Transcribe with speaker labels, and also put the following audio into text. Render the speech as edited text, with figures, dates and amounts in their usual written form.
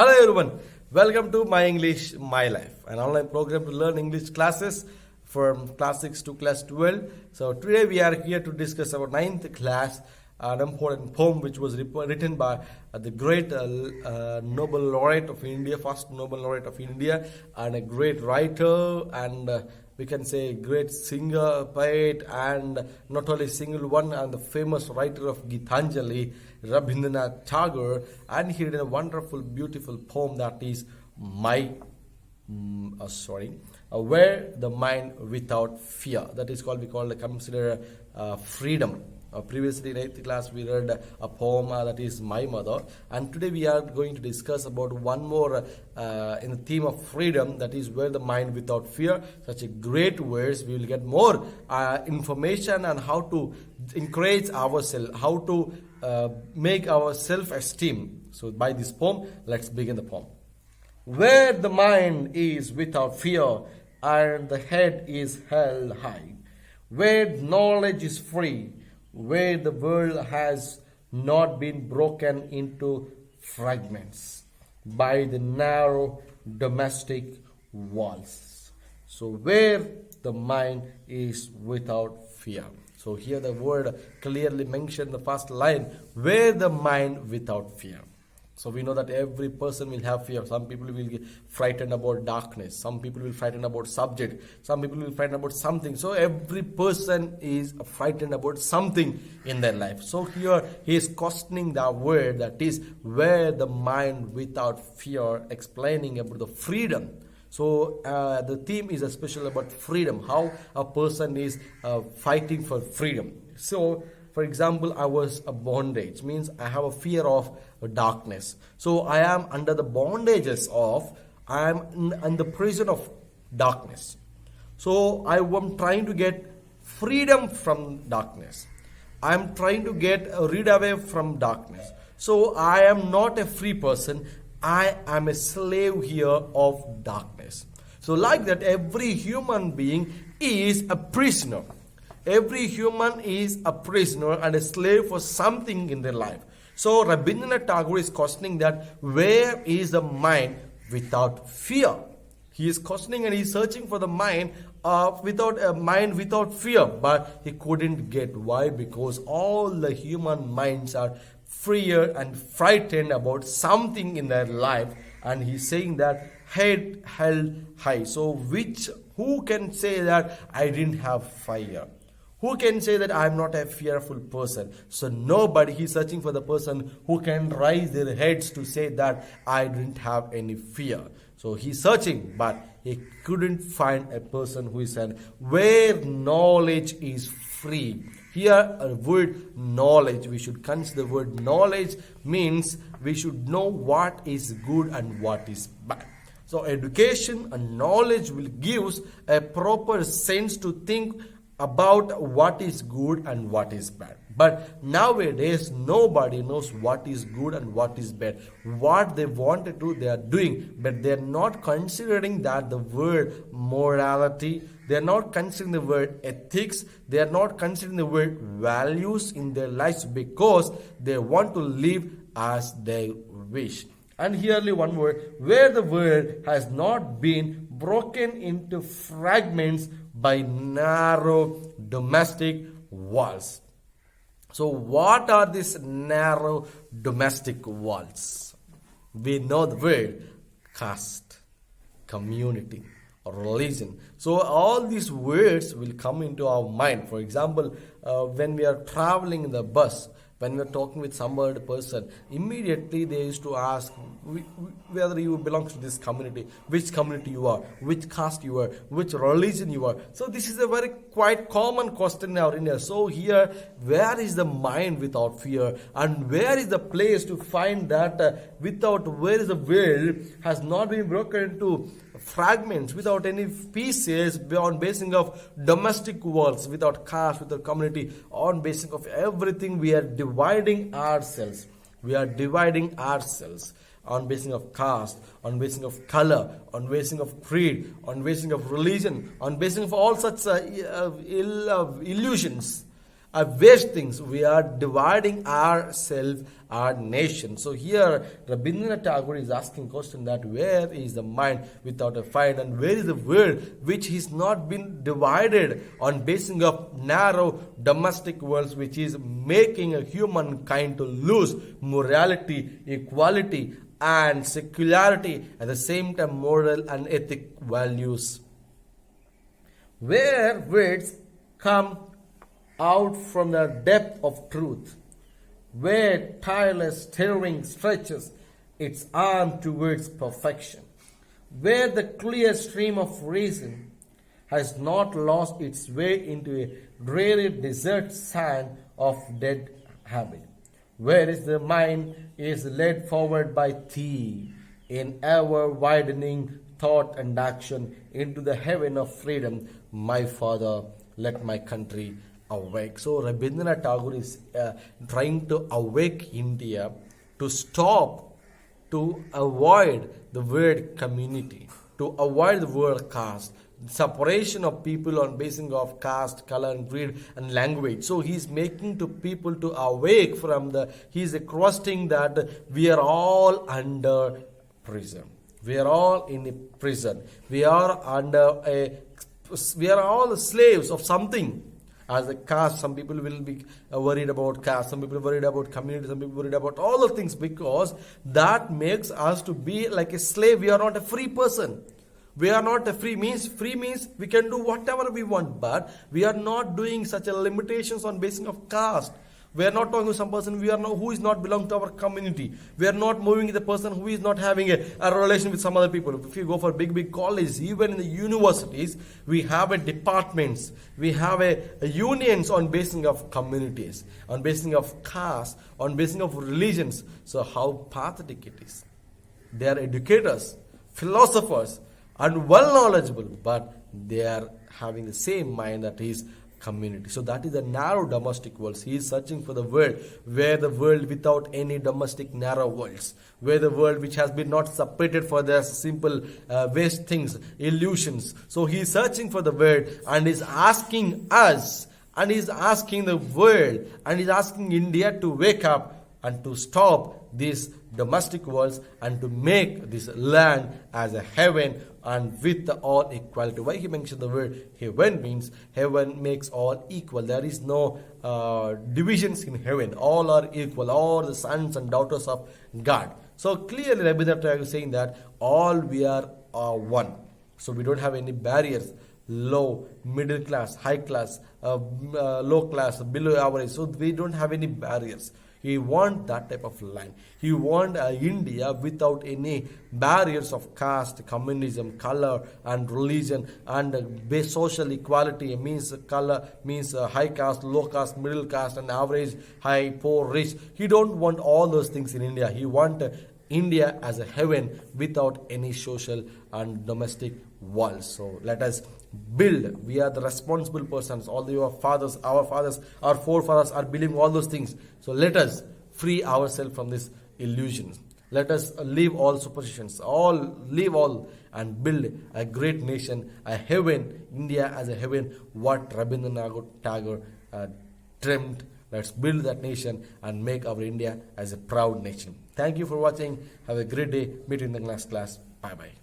Speaker 1: Hello everyone, welcome to My English, My Life, an online program to learn English classes from class 6 to class 12. So today we are here to discuss about 9th class, an important poem which was written by the great Nobel laureate of India, first Nobel laureate of India, and a great writer and we can say great singer, poet, and not only single one, and the famous writer of Gitanjali, Rabindranath Tagore, and he did a wonderful, beautiful poem that is Where the Mind Without Fear. That is called, consider freedom. Previously in 8th class we read a poem that is My Mother, and today we are going to discuss about one more in the theme of freedom, that is Where the Mind Without Fear. Such a great words. We will get more information on how to encourage ourselves, how to make our self-esteem. So by this poem, let's begin the poem. Where the mind is without fear and the head is held high, where knowledge is free, where the world has not been broken into fragments by the narrow domestic walls. So where the mind is without fear. So here the word clearly mentioned, the first line, where the mind without fear. So we know that every person will have fear. Some people will get frightened about darkness. Some people will frightened about subject. Some people will frightened about something. So every person is frightened about something in their life. So here he is questioning the word, that is where the mind without fear, explaining about the freedom. So the theme is especially about freedom, how a person is fighting for freedom. So for example, I was a bondage, means I have a fear of darkness. So I am under the bondages of, I am in the prison of darkness. So I am trying to get freedom from darkness. I am trying to get rid away from darkness. So I am not a free person. I am a slave here of darkness. So like that, every human being is a prisoner. Every human is a prisoner and a slave for something in their life. So Rabindranath Tagore is questioning that where is the mind without fear? He is questioning and he is searching for the mind without a mind without fear, but he couldn't get. Why? Because all the human minds are freer and frightened about something in their life, and he's saying that head held high. So who can say that I didn't have fear? Who can say that I am not a fearful person? So nobody. He's searching for the person who can raise their heads to say that I didn't have any fear. So he's searching, but he couldn't find a person who is said where knowledge is free. Here a word knowledge, we should consider the word knowledge means we should know what is good and what is bad. So education and knowledge will give a proper sense to think about what is good and what is bad. But nowadays nobody knows what is good and what is bad. What they want to do, they are doing, but they are not considering that the word morality, they are not considering the word ethics, they are not considering the word values in their lives, because they want to live as they wish. And here's one word, where the world has not been broken into fragments by narrow domestic walls. So what are these narrow domestic walls? We know the word caste, community, or religion. So all these words will come into our mind. For example, when we are traveling in the bus, when we are talking with some other person, immediately they used to ask whether you belong to this community, which community you are, which caste you are, which religion you are. So this is a very quite common question in our India. So here, where is the mind without fear, and where is the place to find that where is the world has not been broken into fragments, without any pieces, on basis of domestic walls, without caste, without community, on basis of everything we are dividing ourselves. We are dividing ourselves on basis of caste, on basis of color, on basis of creed, on basis of religion, on basis of all such illusions. waste things. We are dividing ourselves, our nation. So here Rabindranath Tagore is asking question that where is the mind without a fight, and where is the world which is not been divided on basis of narrow domestic worlds, which is making a humankind to lose morality, equality and secularity, at the same time moral and ethic values. Where words come out from the depth of truth, where tireless steering stretches its arm towards perfection, where the clear stream of reason has not lost its way into a dreary desert sand of dead habit, whereas the mind is led forward by thee in ever widening thought and action into the heaven of freedom. My Father, let my country awake. So Rabindranath Tagore is trying to awake India to stop, to avoid the word community, to avoid the word caste, separation of people on basis of caste, color, and creed and language. So he's making to people to awake from he's accosting that we are all under prison. We are all in a prison. We are all slaves of something. As a caste, some people will be worried about caste, some people worried about community, some people worried about all the things, because that makes us to be like a slave. We are not a free person. We are not a free means we can do whatever we want, but we are not doing such a limitations on basis of caste. We are not talking to some person who is not belong to our community. We are not moving with the person who is not having a relation with some other people. If you go for big colleges, even in the universities, we have a departments, we have a unions on basis of communities, on basis of caste, on basis of religions. So how pathetic it is. They are educators, philosophers, and well knowledgeable, but they are having the same mind that is community. So that is the narrow domestic worlds. He is searching for the world, where the world without any domestic narrow worlds, where the world which has been not separated for their simple waste things, illusions. So he is searching for the world and is asking us, and is asking the world, and is asking India to wake up and to stop these domestic worlds and to make this land as a heaven and with all equality. Why he mentioned the word heaven means heaven makes all equal. There is no divisions in heaven. All are equal. All the sons and daughters of God. So clearly Rabindranath Tagore is saying that all we are one. So we don't have any barriers. Low, middle class, high class, low class, below average. So we don't have any barriers. He wants that type of land. He wants India without any barriers of caste, communism, color, and religion, and social equality. It means color means high caste, low caste, middle caste, and average, high, poor, rich. He don't want all those things in India. He wants India as a heaven without any social and domestic walls. So let us build. We are the responsible persons. All our fathers, our forefathers are building all those things. So let us free ourselves from this illusion. Let us leave all superstitions, leave all, and build a great nation, a heaven, India as a heaven, what Rabindranath Tagore dreamt. Let's build that nation and make our India as a proud nation. Thank you for watching. Have a great day. Meet you in the next class. Bye-bye.